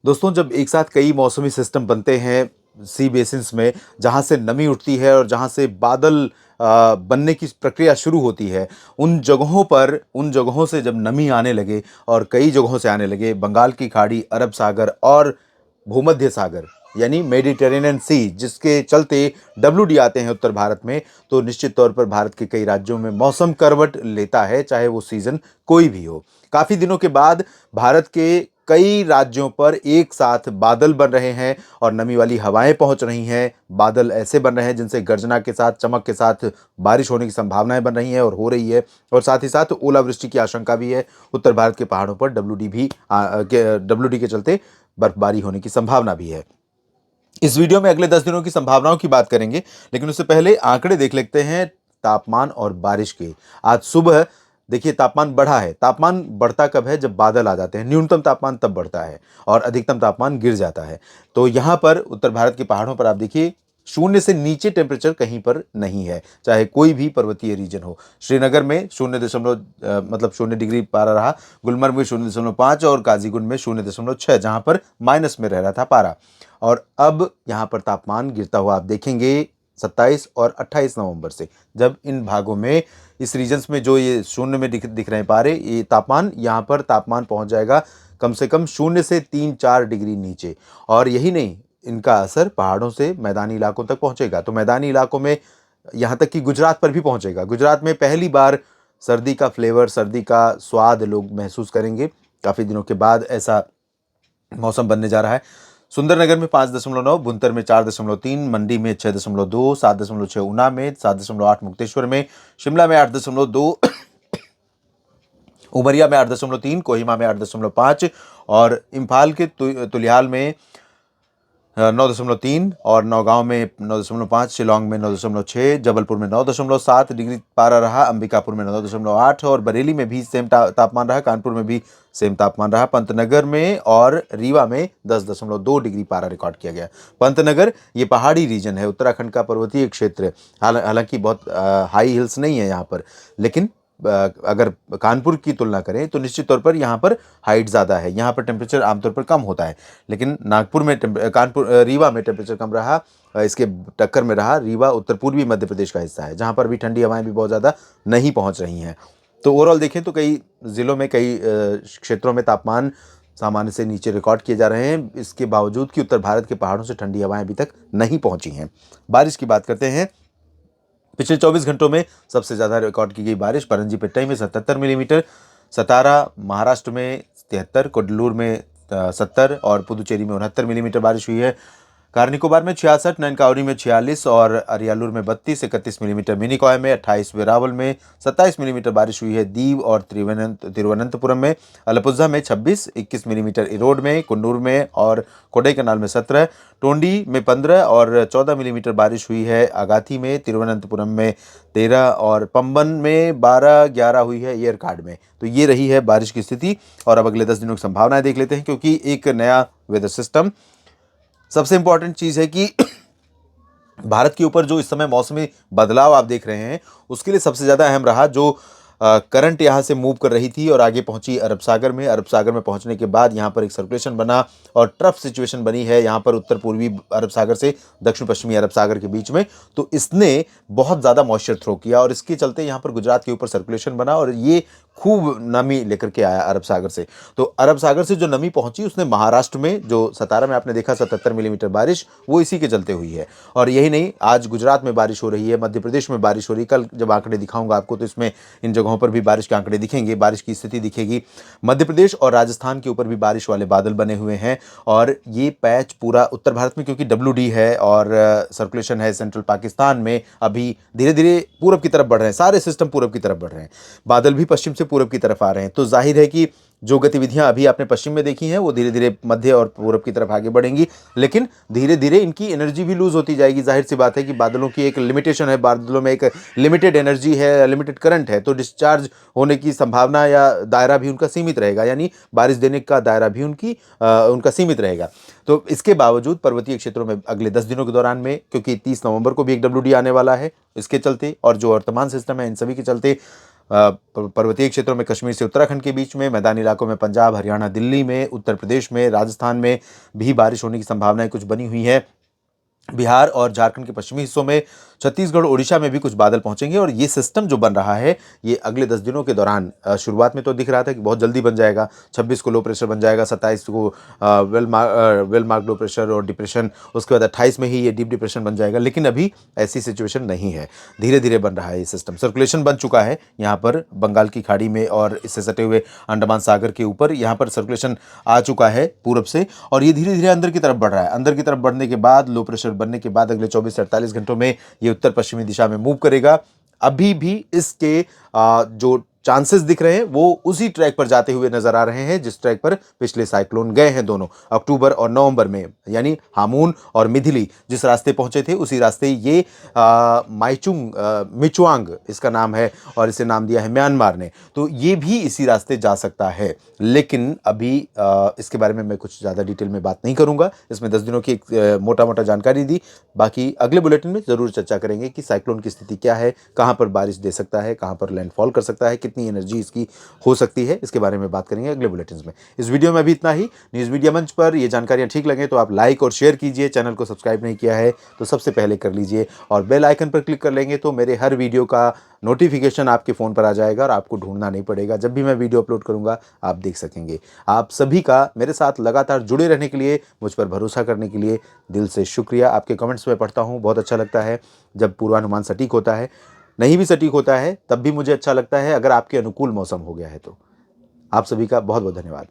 दोस्तों, जब एक साथ कई मौसमी सिस्टम बनते हैं सी बेसिन्स में, जहाँ से नमी उठती है और जहाँ से बादल बनने की प्रक्रिया शुरू होती है, उन जगहों से जब नमी आने लगे और कई जगहों से आने लगे, बंगाल की खाड़ी, अरब सागर और भूमध्य सागर यानी मेडिटेरेनियन सी, जिसके चलते डब्ल्यूडी आते हैं उत्तर भारत में, तो निश्चित तौर पर भारत के कई राज्यों में मौसम करवट लेता है, चाहे वो सीजन कोई भी हो। काफ़ी दिनों के बाद भारत के कई राज्यों पर एक साथ बादल बन रहे हैं और नमी वाली हवाएं पहुंच रही हैं। बादल ऐसे बन रहे हैं जिनसे गर्जना के साथ, चमक के साथ बारिश होने की संभावनाएं बन रही हैं और हो रही है। और साथ ही साथ ओलावृष्टि की आशंका भी है। उत्तर भारत के पहाड़ों पर डब्ल्यूडी के चलते बर्फबारी होने की संभावना भी है। इस वीडियो में अगले 10 दिनों की संभावनाओं की बात करेंगे, लेकिन उससे पहले आंकड़े देख लेते हैं तापमान और बारिश के। आज सुबह देखिए तापमान बढ़ा है। तापमान बढ़ता कब है? जब बादल आ जाते हैं। न्यूनतम तापमान तब बढ़ता है और अधिकतम तापमान गिर जाता है। तो यहाँ पर उत्तर भारत के पहाड़ों पर आप देखिए, शून्य से नीचे टेम्परेचर कहीं पर नहीं है, चाहे कोई भी पर्वतीय रीजन हो। श्रीनगर में 0 डिग्री पारा रहा। गुलमर्ग में 0.5 और काजीगुंड में 0.6, जहां पर माइनस में रह रहा था पारा। और अब यहाँ पर तापमान गिरता हुआ आप देखेंगे 27 और 28 नवंबर से, जब इन भागों में, इस रीजन्स में जो ये शून्य में दिख रहे हैं पारे, ये तापमान, यहाँ पर तापमान पहुंच जाएगा कम से कम 0 से 3-4 डिग्री नीचे। और यही नहीं, इनका असर पहाड़ों से मैदानी इलाकों तक पहुंचेगा। तो मैदानी इलाकों में यहाँ तक कि गुजरात पर भी पहुंचेगा। गुजरात में पहली बार सर्दी का फ्लेवर, सर्दी का स्वाद लोग महसूस करेंगे। काफ़ी दिनों के बाद ऐसा मौसम बनने जा रहा है। सुंदरनगर में 5.9, बुंतर में 4.3, मंडी में 6.2, 7.6 ऊना में, 7.8 मुक्तेश्वर में, शिमला में 8.2, उमरिया में 8.3, कोहिमा में 8.5 और इम्फाल के तुलिहाल में 9.3 और नौगांव में 9.5, शिलोंग में 9.6, जबलपुर में 9.7 डिग्री पारा रहा, अंबिकापुर में 9.8 और बरेली में भी सेम तापमान रहा, कानपुर में भी सेम तापमान रहा, पंतनगर में और रीवा में 10.2 डिग्री पारा रिकॉर्ड किया गया। पंतनगर ये पहाड़ी रीजन है, उत्तराखंड का पर्वतीय क्षेत्र। हालांकि बहुत हाई हिल्स नहीं है यहाँ पर, लेकिन अगर कानपुर की तुलना करें तो निश्चित तौर पर यहाँ पर हाइट ज़्यादा है। यहाँ पर टेम्परेचर आमतौर पर कम होता है, लेकिन रीवा में टेम्परेचर कम रहा। इसके टक्कर में रहा रीवा, उत्तर पूर्वी मध्य प्रदेश का हिस्सा है, जहाँ पर भी ठंडी हवाएं भी बहुत ज़्यादा नहीं पहुँच रही हैं। तो ओवरऑल देखें तो कई ज़िलों में, कई क्षेत्रों में तापमान सामान्य से नीचे रिकॉर्ड किए जा रहे हैं, इसके बावजूद कि उत्तर भारत के पहाड़ों से ठंडी हवाएं अभी तक नहीं पहुँची हैं। बारिश की बात करते हैं। पिछले 24 घंटों में सबसे ज़्यादा रिकॉर्ड की गई बारिश परणजी-पिट्टई में 77 मिलीमीटर, सतारा महाराष्ट्र में 73, कोडलूर में 70 और पुदुचेरी में 69 मिलीमीटर बारिश हुई है। कार निकोबार में 66, नैनकाउरी में 46 और अरियालूर में 32-31 मिलीमीटर, मिनिकॉय में 28, वेरावल में 27 मिलीमीटर बारिश हुई है। दीव और तिरुवनंतपुरम में, अलपुझा में 26, 21 मिलीमीटर, इरोड में, कुन्नूर में और कोडाईकनाल में 17, टोंडी में 15 और 14 मिलीमीटर बारिश हुई है। आगाथी में, तिरुवनंतपुरम में 13 और पंबन में 12-11 हुई है एयरकार्ड में। तो ये रही है बारिश की स्थिति। और अब अगले 10 दिनों की संभावनाएं देख लेते हैं, क्योंकि एक नया वेदर सिस्टम, सबसे इंपॉर्टेंट चीज़ है कि भारत के ऊपर जो इस समय मौसमी बदलाव आप देख रहे हैं, उसके लिए सबसे ज़्यादा अहम रहा जो करंट यहाँ से मूव कर रही थी और आगे पहुंची अरब सागर में। अरब सागर में पहुंचने के बाद यहाँ पर एक सर्कुलेशन बना और ट्रफ सिचुएशन बनी है यहाँ पर उत्तर पूर्वी अरब सागर से दक्षिण पश्चिमी अरब सागर के बीच में। तो इसने बहुत ज़्यादा मॉइस्चर थ्रो किया और इसके चलते यहाँ पर गुजरात के ऊपर सर्कुलेशन बना और ये खूब नमी लेकर के आया अरब सागर से। तो अरब सागर से जो नमी पहुंची, उसने महाराष्ट्र में, जो सतारा में आपने देखा 77 मिलीमीटर बारिश, वो इसी के चलते हुई है। और यही नहीं, आज गुजरात में बारिश हो रही है, मध्य प्रदेश में बारिश हो रही है। कल जब आंकड़े दिखाऊंगा आपको तो इसमें इन जगहों पर भी बारिश के आंकड़े दिखेंगे, बारिश की स्थिति दिखेगी। मध्य प्रदेश और राजस्थान के ऊपर भी बारिश वाले बादल बने हुए हैं और ये पैच पूरा उत्तर भारत में, क्योंकि डब्ल्यूडी है और सर्कुलेशन है सेंट्रल पाकिस्तान में, अभी धीरे धीरे पूरब की तरफ बढ़ रहे हैं। सारे सिस्टम पूरब की तरफ बढ़ रहे हैं, बादल भी पश्चिम से पूरब की तरफ आ रहे हैं। तो जाहिर है कि जो गतिविधियां अभी आपने पश्चिम में देखी हैं, वो धीरे धीरे मध्य और पूरब की तरफ आगे बढ़ेंगी, लेकिन धीरे धीरे इनकी एनर्जी भी लूज होती जाएगी। जाहिर सी बात है कि बादलों की एक लिमिटेशन है, बादलों में एक लिमिटेड एनर्जी है, लिमिटेड करंट है, तो डिस्चार्ज होने की संभावना या दायरा भी उनका सीमित रहेगा, यानी बारिश देने का दायरा भी उनका सीमित रहेगा। तो इसके बावजूद पर्वतीय क्षेत्रों में अगले 10 दिनों के दौरान में, क्योंकि 30 नवंबर को भी एक डब्ल्यूडी आने वाला है, इसके चलते और जो वर्तमान सिस्टम है इन सभी के चलते पर्वतीय क्षेत्रों में कश्मीर से उत्तराखंड के बीच में, मैदानी इलाकों में पंजाब, हरियाणा, दिल्ली में, उत्तर प्रदेश में, राजस्थान में भी बारिश होने की संभावनाएं कुछ बनी हुई है। बिहार और झारखंड के पश्चिमी हिस्सों में, छत्तीसगढ़, ओडिशा में भी कुछ बादल पहुंचेंगे और ये सिस्टम जो बन रहा है ये अगले 10 दिनों के दौरान, शुरुआत में तो दिख रहा था कि बहुत जल्दी बन जाएगा, 26 को लो प्रेशर बन जाएगा, 27 को वेल मार्क लो प्रेशर और डिप्रेशन, उसके बाद 28 में ही ये डीप डिप्रेशन बन जाएगा। लेकिन अभी ऐसी सिचुएशन नहीं है, धीरे धीरे बन रहा है ये सिस्टम। सर्कुलेशन बन चुका है यहाँ पर बंगाल की खाड़ी में और इससे सटे हुए अंडमान सागर के ऊपर, यहाँ पर सर्कुलेशन आ चुका है पूरब से और ये धीरे धीरे अंदर की तरफ बढ़ रहा है। अंदर की तरफ बढ़ने के बाद, लो प्रेशर बनने के बाद अगले 24 से 48 घंटों में ये उत्तर पश्चिमी दिशा में मूव करेगा। अभी भी इसके जो चांसेस दिख रहे हैं वो उसी ट्रैक पर जाते हुए नजर आ रहे हैं जिस ट्रैक पर पिछले साइक्लोन गए हैं दोनों, अक्टूबर और नवंबर में, यानी हामून और मिथिली जिस रास्ते पहुंचे थे उसी रास्ते ये मिचुआंग इसका नाम है और इसे नाम दिया है म्यांमार ने, तो ये भी इसी रास्ते जा सकता है। लेकिन अभी इसके बारे में मैं कुछ ज़्यादा डिटेल में बात नहीं करूंगा, इसमें 10 दिनों की एक मोटा मोटा जानकारी दी, बाकी अगले बुलेटिन में ज़रूर चर्चा करेंगे कि साइक्लोन की स्थिति क्या है, कहाँ पर बारिश दे सकता है, कहाँ पर लैंडफॉल कर सकता है, कितनी एनर्जी इसकी हो सकती है, इसके बारे में बात करेंगे अगले बुलेटिन में। इस वीडियो में अभी इतना ही। न्यूज़ मीडिया मंच पर ये जानकारियाँ ठीक लगे तो आप लाइक और शेयर कीजिए, चैनल को सब्सक्राइब नहीं किया है तो सबसे पहले कर लीजिए और बेल आइकन पर क्लिक कर लेंगे तो मेरे हर वीडियो का नोटिफिकेशन आपके फ़ोन पर आ जाएगा और आपको ढूंढना नहीं पड़ेगा, जब भी मैं वीडियो अपलोड करूंगा आप देख सकेंगे। आप सभी का मेरे साथ लगातार जुड़े रहने के लिए, मुझ पर भरोसा करने के लिए दिल से शुक्रिया। आपके कमेंट्स में पढ़ता हूँ, बहुत अच्छा लगता है जब पूर्वानुमान सटीक होता है, नहीं भी सटीक होता है तब भी मुझे अच्छा लगता है अगर आपके अनुकूल मौसम हो गया है तो। आप सभी का बहुत बहुत धन्यवाद।